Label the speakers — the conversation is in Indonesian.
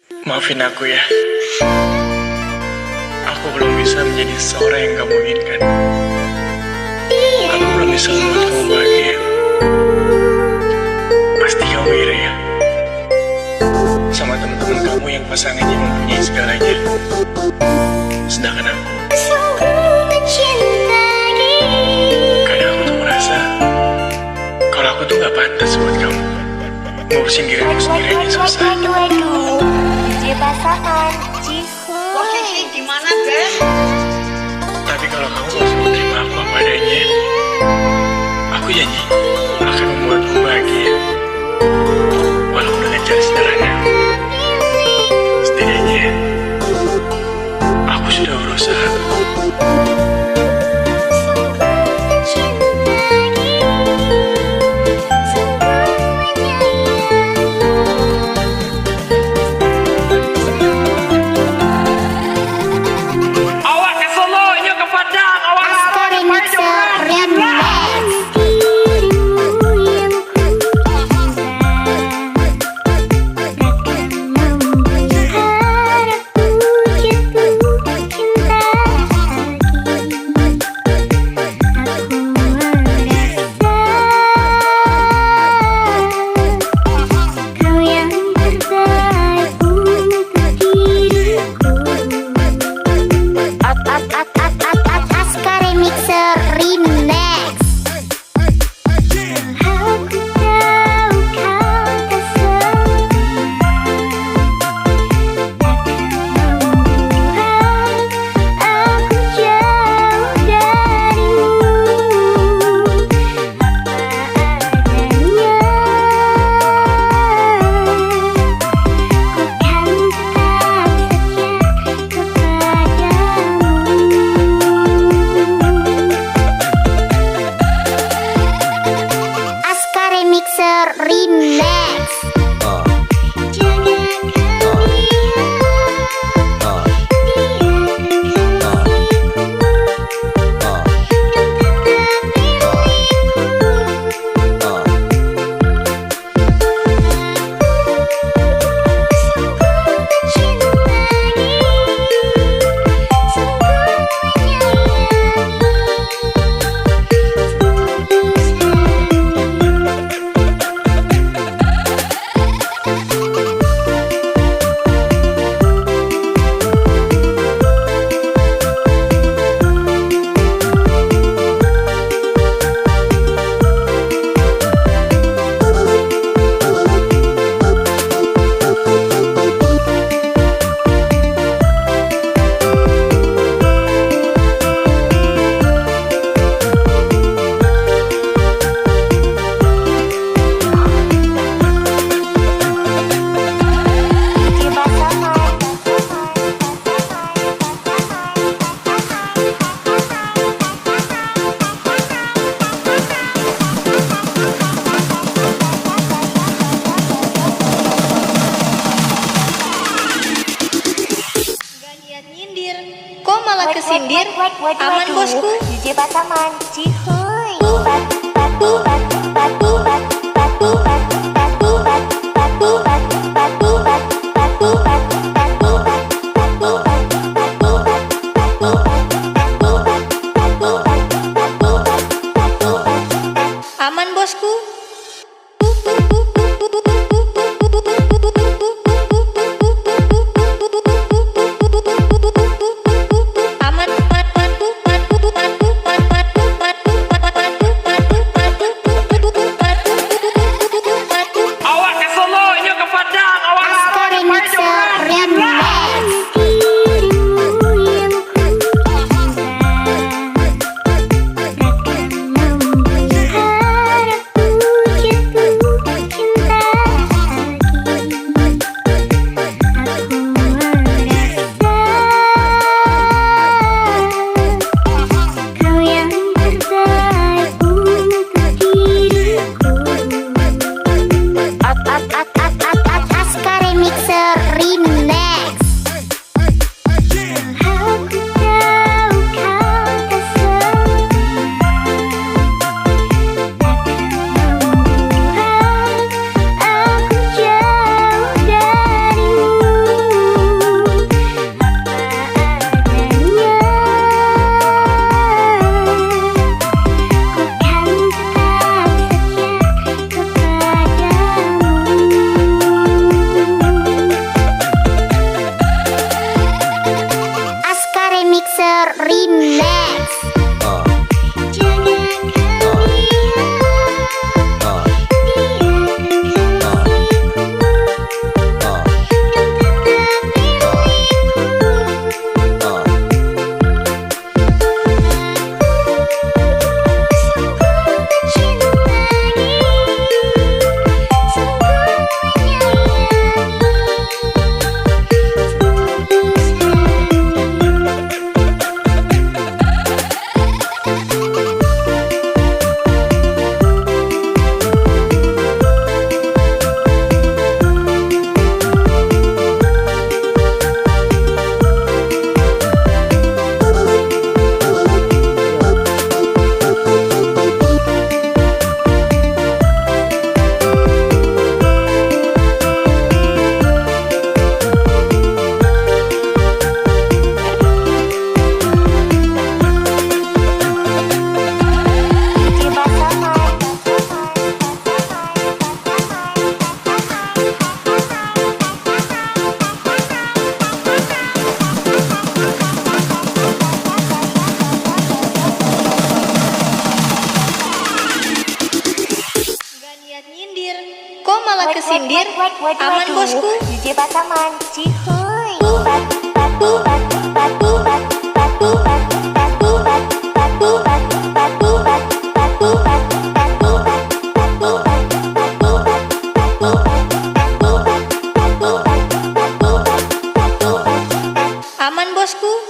Speaker 1: Maafin aku ya. Aku belum bisa menjadi seseorang yang kamu inginkan. Aku belum bisa membuat kamu bahagia. Pasti kamu iri ya sama teman-teman kamu yang pasangannya mempunyai segalanya. Sedangkan aku, kadang aku tuh merasa kalau aku tuh gak pantas buat kamu. Ngurusin diriku sendiri aja susah.
Speaker 2: DJ pasangan Cihuy.
Speaker 3: Posisi gimana, Ben?
Speaker 1: Tapi kalau kamu masih menerima aku apa adanya, aku janji akan membuatmu bahagia. Walaupun dengan cara sederhana. Setidaknya aku sudah berusaha.
Speaker 2: Kok malah kesindir? Aman bosku.
Speaker 4: DJ pasangan Cihuy.
Speaker 2: Aman bosku. Aman, bosku.
Speaker 4: DJ Pasaman Cihuy.
Speaker 2: Aman, bosku.